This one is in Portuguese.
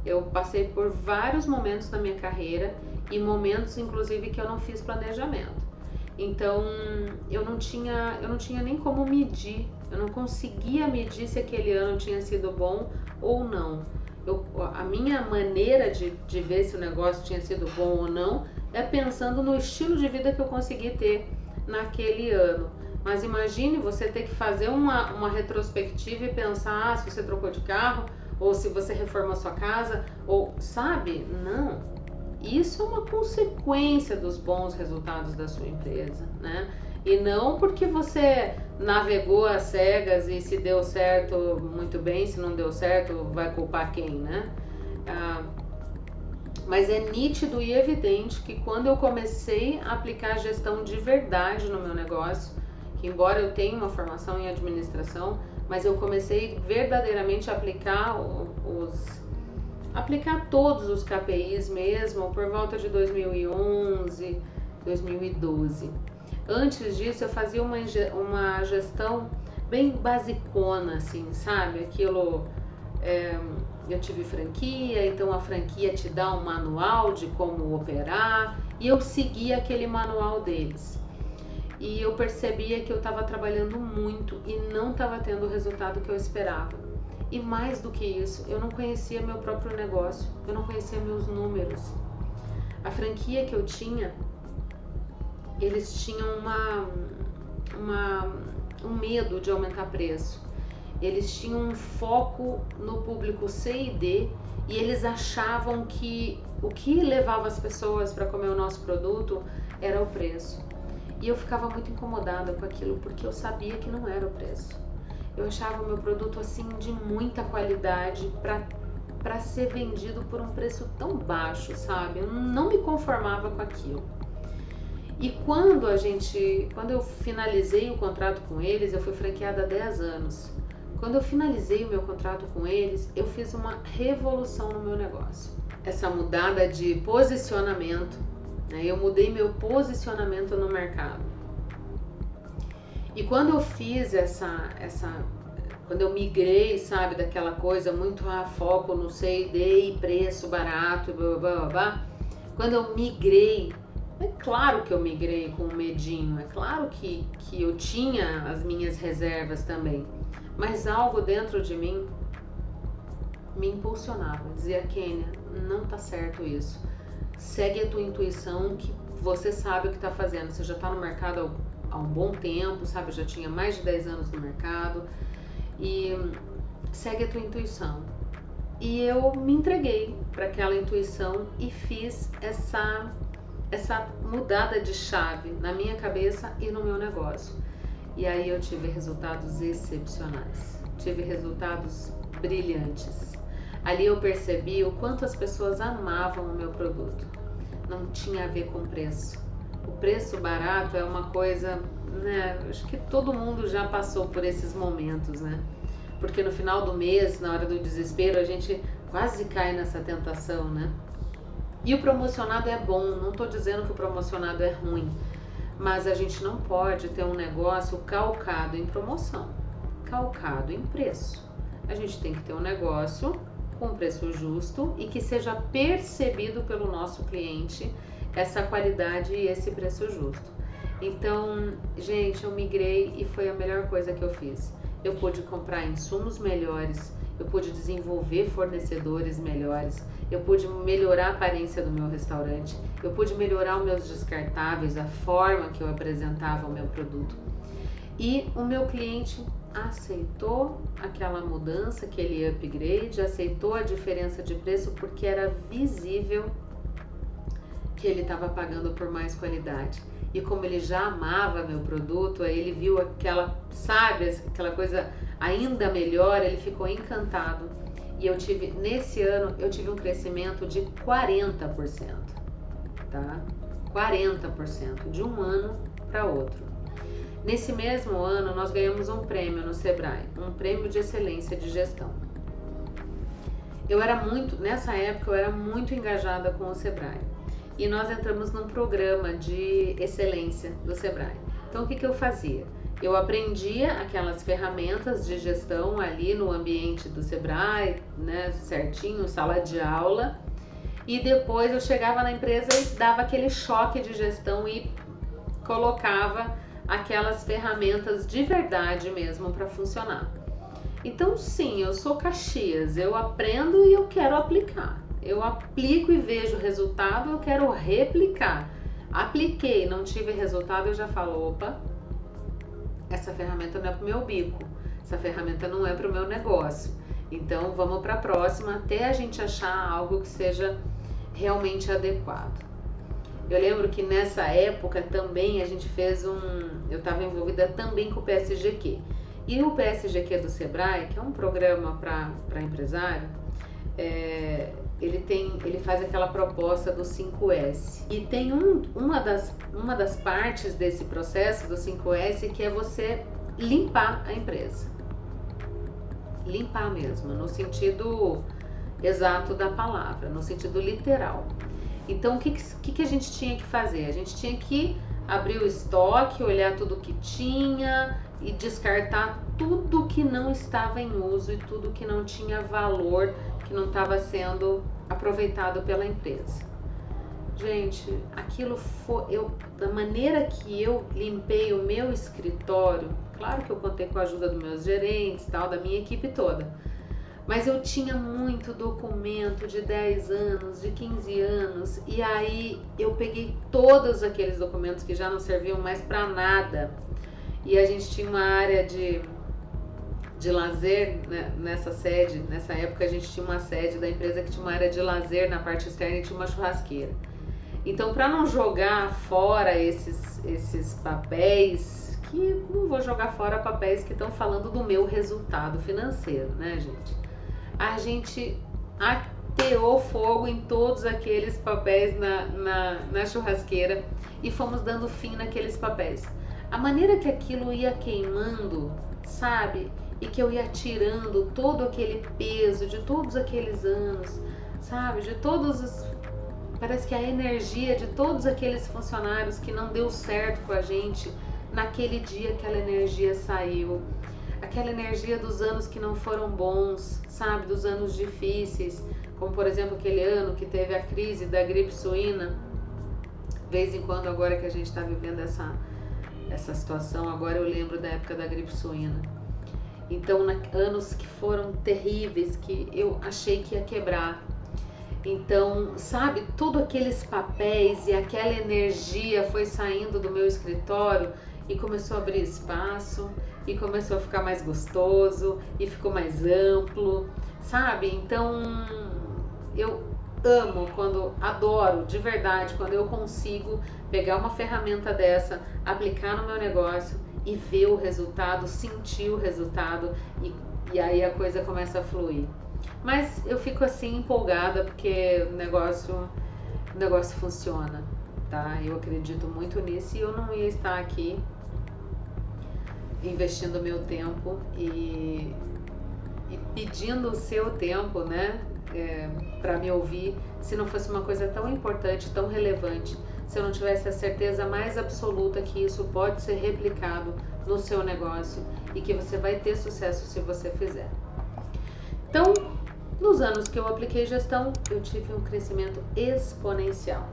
Eu passei por vários momentos na minha carreira e momentos, inclusive, que eu não fiz planejamento. Então, eu não tinha nem como medir, eu não conseguia medir se aquele ano tinha sido bom ou não. A minha maneira de ver se o negócio tinha sido bom ou não é pensando no estilo de vida que eu consegui ter naquele ano. Mas imagine você ter que fazer uma retrospectiva e pensar se você trocou de carro, ou se você reformou sua casa, ou sabe? Não. Isso é uma consequência dos bons resultados da sua empresa, né? E não porque você navegou às cegas e se deu certo, muito bem, se não deu certo, vai culpar quem, né? Mas é nítido e evidente que quando eu comecei a aplicar gestão de verdade no meu negócio, que embora eu tenha uma formação em administração, mas eu comecei verdadeiramente a aplicar todos os KPIs mesmo por volta de 2011, 2012. Antes disso eu fazia uma gestão bem basicona, assim, sabe? Aquilo, eu tive franquia, então a franquia te dá um manual de como operar e eu seguia aquele manual deles. E eu percebia que eu estava trabalhando muito e não estava tendo o resultado que eu esperava. E mais do que isso, eu não conhecia meu próprio negócio, eu não conhecia meus números. A franquia que eu tinha, eles tinham um medo de aumentar preço. Eles tinham um foco no público C e D e eles achavam que o que levava as pessoas para comer o nosso produto era o preço. E eu ficava muito incomodada com aquilo porque eu sabia que não era o preço. Eu achava o meu produto assim de muita qualidade para ser vendido por um preço tão baixo, sabe? Eu não me conformava com aquilo. E quando eu finalizei o contrato com eles, eu fui franqueada há 10 anos. Quando eu finalizei o meu contrato com eles, eu fiz uma revolução no meu negócio. Essa mudada de posicionamento, né? Eu mudei meu posicionamento no mercado. E quando eu fiz quando eu migrei, sabe, daquela coisa muito foco no C&D e preço barato, blá, blá, blá, blá, quando eu migrei, é claro que eu migrei com um medinho, é claro que eu tinha as minhas reservas também, mas algo dentro de mim me impulsionava, dizia: Kênia, não tá certo isso, segue a tua intuição que você sabe o que tá fazendo, você já tá no mercado há um bom tempo, sabe, já tinha mais de 10 anos no mercado, e segue a tua intuição. E eu me entreguei para aquela intuição e fiz essa mudada de chave na minha cabeça e no meu negócio. E aí eu tive resultados excepcionais, tive resultados brilhantes. Ali eu percebi o quanto as pessoas amavam o meu produto. Não tinha a ver com preço. O preço barato é uma coisa, né? Acho que todo mundo já passou por esses momentos, né? Porque no final do mês, na hora do desespero, a gente quase cai nessa tentação, né? E o promocionado é bom, não estou dizendo que o promocionado é ruim, mas a gente não pode ter um negócio calcado em promoção, calcado em preço. A gente tem que ter um negócio com preço justo e que seja percebido pelo nosso cliente essa qualidade e esse preço justo. Então, gente, eu migrei e foi a melhor coisa que eu fiz. Eu pude comprar insumos melhores, eu pude desenvolver fornecedores melhores, eu pude melhorar a aparência do meu restaurante, eu pude melhorar os meus descartáveis, a forma que eu apresentava o meu produto. E o meu cliente aceitou aquela mudança, aquele upgrade, aceitou a diferença de preço porque era visível que ele estava pagando por mais qualidade. E como ele já amava meu produto, aí ele viu aquela coisa ainda melhor, ele ficou encantado. E nesse ano, eu tive um crescimento de 40%, tá? 40%, de um ano para outro. Nesse mesmo ano, nós ganhamos um prêmio no Sebrae, um prêmio de excelência de gestão. Nessa época, eu era muito engajada com o Sebrae. E nós entramos num programa de excelência do Sebrae. Então, o que eu fazia? Eu aprendia aquelas ferramentas de gestão ali no ambiente do Sebrae, né, certinho, sala de aula, e depois eu chegava na empresa e dava aquele choque de gestão e colocava aquelas ferramentas de verdade mesmo para funcionar. Então sim, eu sou Caxias, eu aprendo e eu quero aplicar. Eu aplico e vejo resultado, eu quero replicar. Apliquei, não tive resultado, eu já falo, opa, essa ferramenta não é pro meu bico, essa ferramenta não é pro meu negócio. Então vamos para a próxima até a gente achar algo que seja realmente adequado. Eu lembro que nessa época também a gente fez eu estava envolvida também com o PSGQ. E o PSGQ do Sebrae, que é um programa para empresário, ele faz aquela proposta do 5S. E tem uma das partes desse processo do 5S que é você limpar a empresa. Limpar mesmo, no sentido exato da palavra, no sentido literal. Então, o que a gente tinha que fazer? A gente tinha que abrir o estoque, olhar tudo que tinha e descartar tudo que não estava em uso e tudo que não tinha valor, que não estava sendo aproveitado pela empresa. Gente, aquilo foi... da maneira que eu limpei o meu escritório, claro que eu contei com a ajuda dos meus gerentes, tal, da minha equipe toda, mas eu tinha muito documento de 10 anos, de 15 anos, e aí eu peguei todos aqueles documentos que já não serviam mais para nada, e a gente tinha uma área de lazer, né, nessa época a gente tinha uma sede da empresa que tinha uma área de lazer na parte externa e tinha uma churrasqueira. Então, para não jogar fora esses papéis, que não vou jogar fora papéis que estão falando do meu resultado financeiro, né, gente? A gente ateou fogo em todos aqueles papéis na churrasqueira e fomos dando fim naqueles papéis. A maneira que aquilo ia queimando, sabe? E que eu ia tirando todo aquele peso de todos aqueles anos, sabe? De todos os... Parece que a energia de todos aqueles funcionários que não deu certo com a gente, naquele dia aquela energia saiu. Aquela energia dos anos que não foram bons, sabe? Dos anos difíceis, como por exemplo aquele ano que teve a crise da gripe suína. De vez em quando, agora que a gente está vivendo essa situação, agora eu lembro da época da gripe suína. Então, anos que foram terríveis, que eu achei que ia quebrar. Então, sabe, todos aqueles papéis e aquela energia foi saindo do meu escritório e começou a abrir espaço, e começou a ficar mais gostoso, e ficou mais amplo, sabe? Então, eu adoro, de verdade, quando eu consigo pegar uma ferramenta dessa, aplicar no meu negócio e ver o resultado, sentir o resultado, e aí a coisa começa a fluir. Mas eu fico assim empolgada porque o negócio funciona, tá? Eu acredito muito nisso e eu não ia estar aqui investindo meu tempo e pedindo o seu tempo, né, para me ouvir, se não fosse uma coisa tão importante, tão relevante, se eu não tivesse a certeza mais absoluta que isso pode ser replicado no seu negócio e que você vai ter sucesso se você fizer. Então, nos anos que eu apliquei gestão, eu tive um crescimento exponencial.